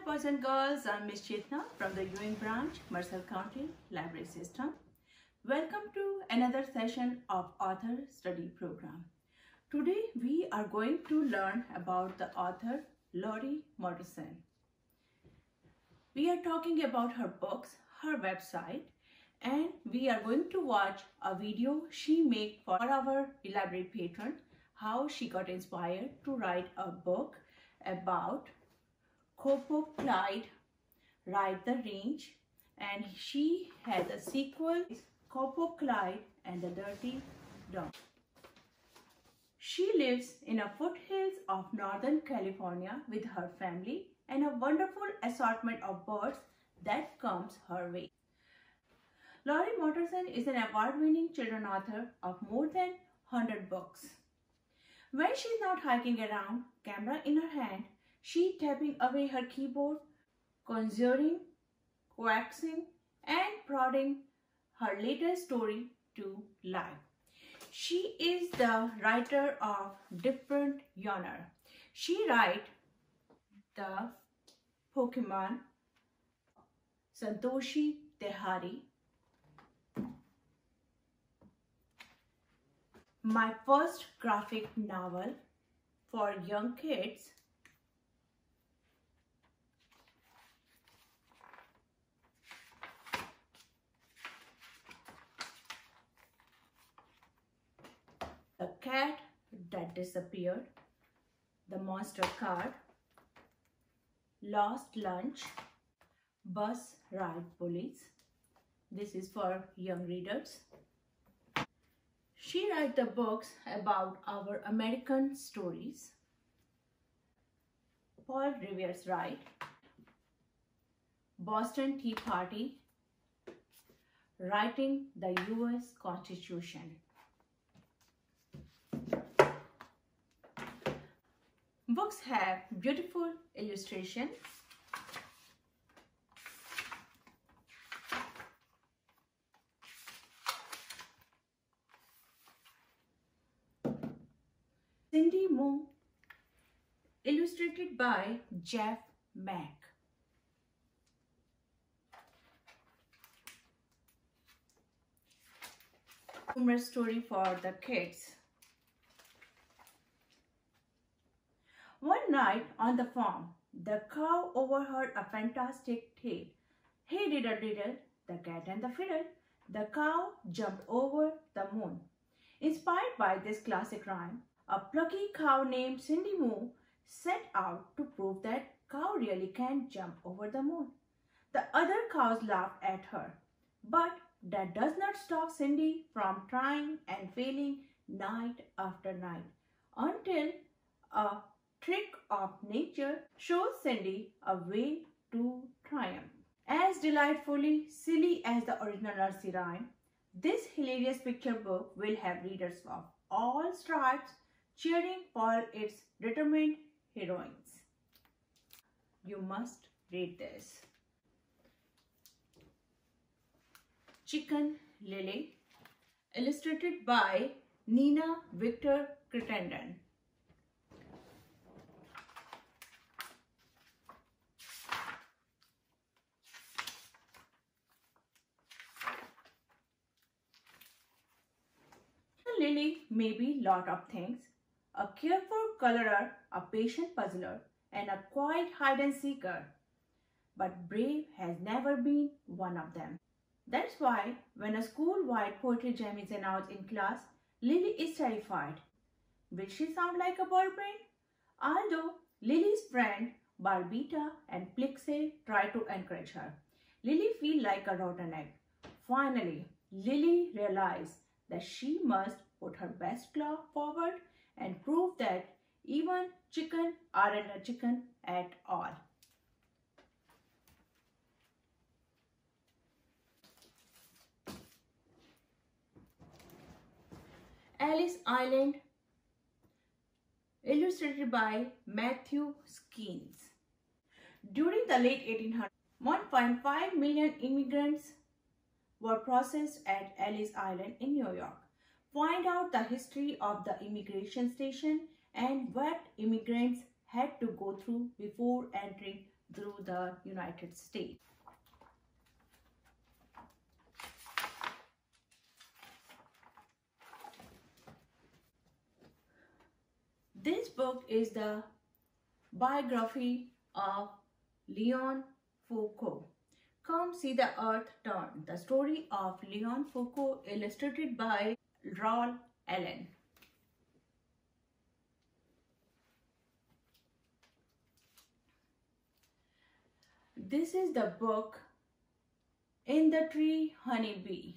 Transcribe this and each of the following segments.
boys and girls, I'm Miss Chetna from the Ewing branch, Mercer County Library System. Welcome to another session of author study program. Today we are going to learn about the author Lori Mortensen. We are talking about her books, her website, and we are going to watch a video she made for our library patron, how she got inspired to write a book about Copo Clyde Ride the Range, and she had a sequel, Copo Clyde and the Dirty Dog. She lives in the foothills of Northern California with her family and a wonderful assortment of birds that comes her way. Lori Mortensen is an award-winning children's author of more than 100 books. When she's not hiking around, camera in her hand, she tapping away her keyboard, conjuring, coaxing, and prodding her latest story to life. She is the writer of different genre. She writes the Pokemon, Santoshi Tehari, my first graphic novel for young kids, The Cat That Disappeared, The Monster Card, Lost Lunch, Bus Ride Bullies. This is for young readers. She writes the books about our American stories. Paul Revere's Ride, Boston Tea Party, Writing the U.S. Constitution. Books have beautiful illustration. Cindy Moon, illustrated by Jeff Mack. Humorous story for the kids. One night on the farm, the cow overheard a fantastic tale. Hey diddle diddle, the cat and the fiddle. The cow jumped over the moon. Inspired by this classic rhyme, a plucky cow named Cindy Moo set out to prove that cow really can jump over the moon. The other cows laughed at her, but that does not stop Cindy from trying and failing night after night until a trick of nature shows Cindy a way to triumph. As delightfully silly as the original nursery rhyme, this hilarious picture book will have readers of all stripes cheering for its determined heroines. You must read this. Chicken Lily, illustrated by Nina Victor Crittenden. Lily may be lot of things: a careful colorer, a patient puzzler, and a quiet hide-and-seeker. But brave has never been one of them. That's why when a school-wide poetry jam is announced in class, Lily is terrified. Will she sound like a ball brain? Although Lily's friend Barbita and Plixie try to encourage her, Lily feels like a rotten egg. Finally, Lily realizes that she must put her best claw forward and prove that even chicken aren't a chicken at all. Alice Island, illustrated by Matthew Skeens. During the late 1800s, 1.5 million immigrants were processed at Ellis Island in New York. Find out the history of the immigration station and what immigrants had to go through before entering through the United States. This book is the biography of Leon Foucault. Come see the earth turn. The story of Leon Foucault, illustrated by Roald Allen. This is the book In the Tree Honeybee,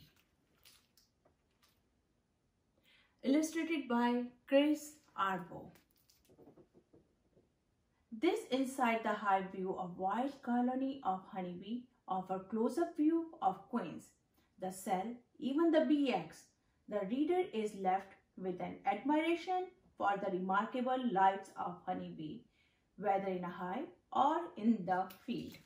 illustrated by Chris Arbo. This inside the hive view of wild colony of honeybee offer close-up view of queens, the cell, even the bee eggs. The reader is left with an admiration for the remarkable lives of honeybee, whether in a hive or in the field.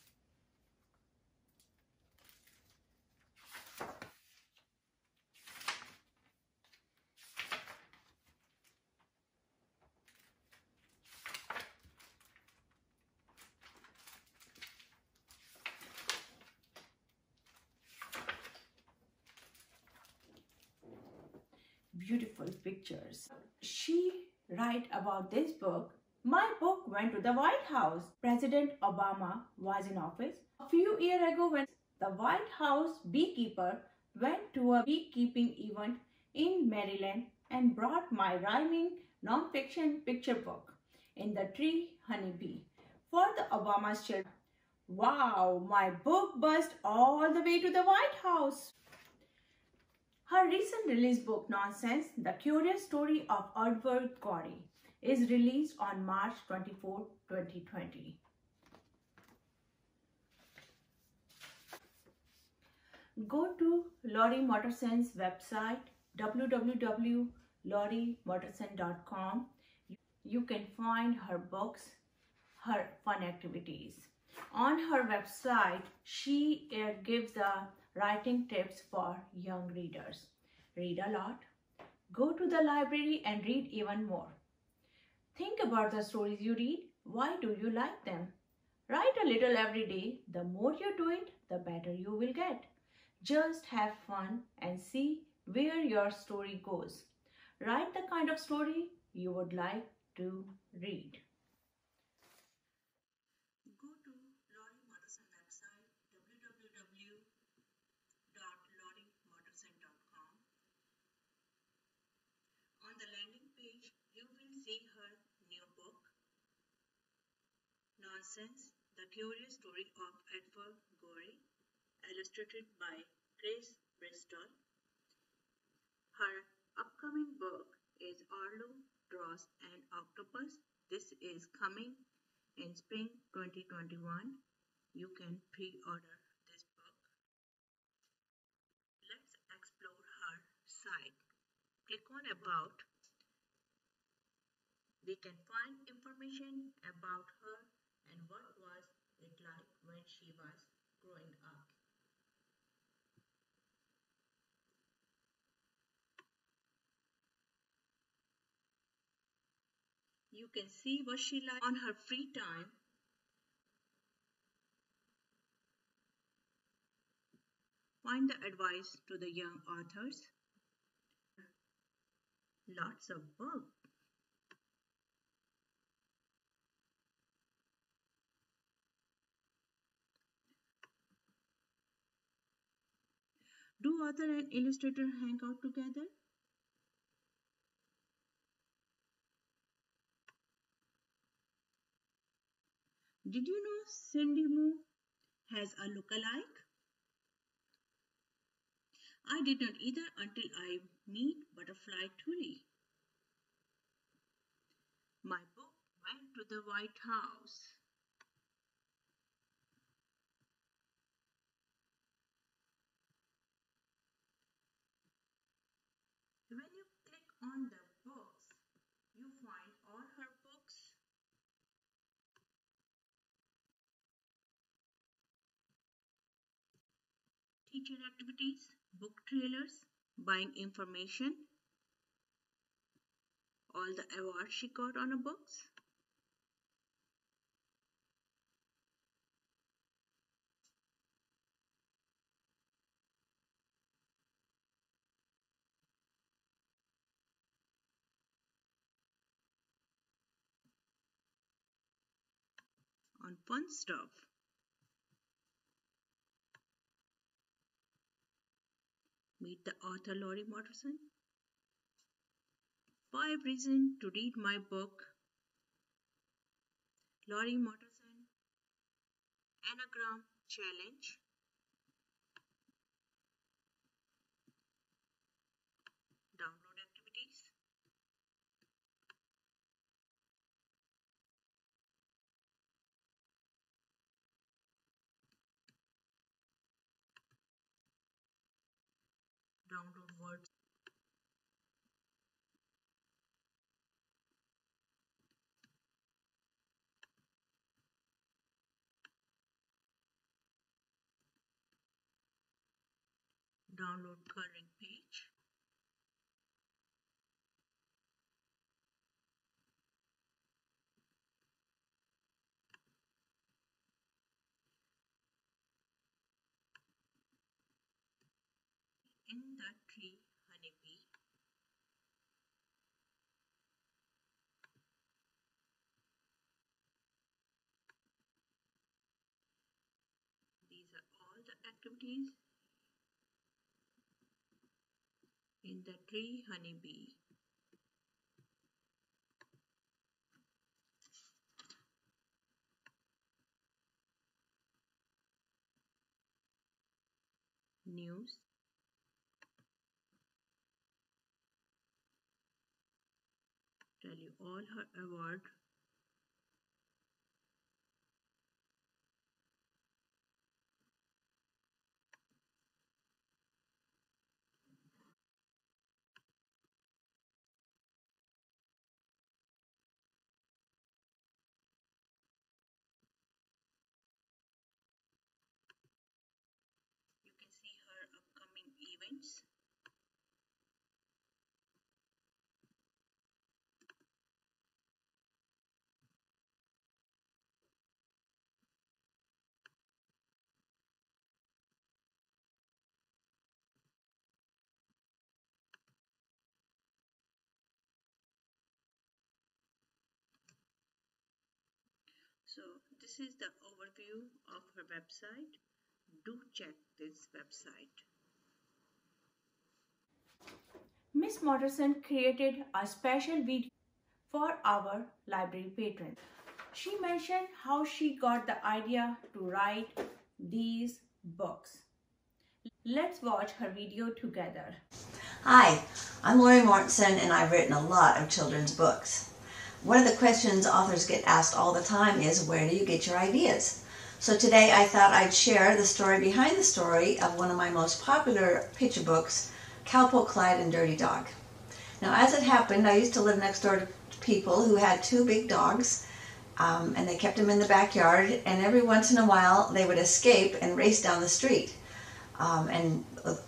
Beautiful pictures. She write about this book. My book went to the White House. President Obama was in office. A few years ago, when the White House beekeeper went to a beekeeping event in Maryland and brought my rhyming non-fiction picture book, In the Tree Honeybee, for the Obama's children. Wow, my book buzzed all the way to the White House. Her recent release book, Nonsense, The Curious Story of Edward Gorey, is released on March 24, 2020. Go to Lori Mortensen's website, www.lorimortensen.com. You can find her books, her fun activities. On her website, she gives the writing tips for young readers. Read a lot. Go to the library and read even more. Think about the stories you read. Why do you like them? Write a little every day. The more you do it, the better you will get. Just have fun and see where your story goes. Write the kind of story you would like to read. Go to Lori Mortensen website, www.lorimortensen.com. On the landing page, you will see her new book, Nonsense, The Curious Story of Edward Gorey, illustrated by Grace Bristol. Her upcoming book is Arlo Draws an Octopus. This is coming in spring 2021. You can pre-order this book. Let's explore her site. Click on About. We can find information about her and what was it like when she was growing up. You can see what she likes on her free time. Find the advice to the young authors. Lots of books. Do author and illustrator hang out together? Did you know Cindy Moo has a look-alike? I did not either until I meet Butterfly Turi. My book went to the White House. When you click on the books, you find all her books. Teacher activities, book trailers, buying information, all the awards she got on her books. on fun stuff. Meet the author Lori Mortensen. 5 reasons to read my book. Lori Mortensen Anagram Challenge. Download activities. Download words. Download coloring page. In the tree, honeybee. These are all the activities in the tree, honeybee. News. Tell you all her award. You can see her upcoming events. So this is the overview of her website. Do check this website. Miss Mortensen created a special video for our library patrons. She mentioned how she got the idea to write these books. Let's watch her video together. Hi, I'm Lori Mortensen and I've written a lot of children's books. One of the questions authors get asked all the time is, where do you get your ideas? So today I thought I'd share the story behind the story of one of my most popular picture books, Cowpoke, Clyde, and Dirty Dog. Now, as it happened, I used to live next door to people who had 2 big dogs, and they kept them in the backyard, and every once in a while they would escape and race down the street. And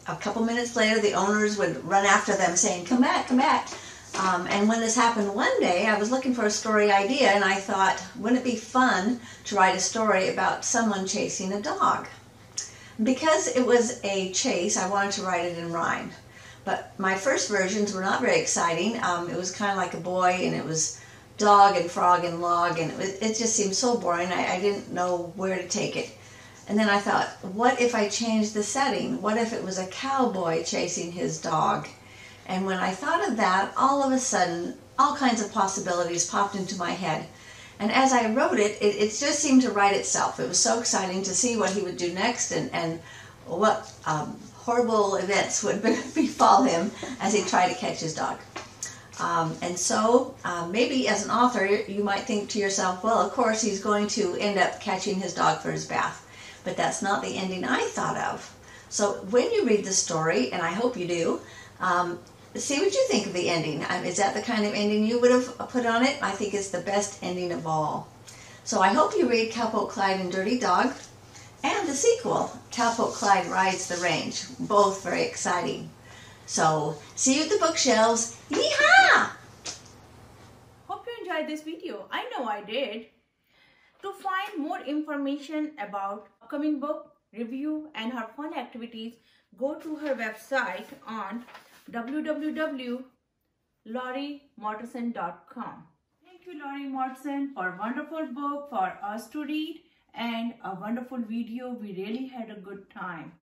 a couple minutes later, the owners would run after them saying, "Come back, come back." And when this happened one day, I was looking for a story idea, and I thought, wouldn't it be fun to write a story about someone chasing a dog? Because it was a chase, I wanted to write it in rhyme. But my first versions were not very exciting. It was kind of like a boy, and it was dog and frog and log, and it just seemed so boring. I didn't know where to take it. And then I thought, what if I changed the setting? What if it was a cowboy chasing his dog? And when I thought of that, all of a sudden, all kinds of possibilities popped into my head. And as I wrote it, it just seemed to write itself. It was so exciting to see what he would do next and what horrible events would befall him as he tried to catch his dog. And so maybe as an author, you might think to yourself, well, of course he's going to end up catching his dog for his bath. But that's not the ending I thought of. So when you read the story, and I hope you do, see what you think of the ending. Is that the kind of ending you would have put on it? I think it's the best ending of all. So I hope you read Cowpoke, Clyde, and Dirty Dog, and the sequel, Cowpoke, Clyde Rides the Range. Both very exciting. So see you at the bookshelves. Yeehaw! Hope you enjoyed this video. I know I did. To find more information about upcoming book, review, and her fun activities, go to her website on www.lorimortensen.com. Thank Thank you, Lori Mortensen, for a wonderful book for us to read and a wonderful video. We really had a good time.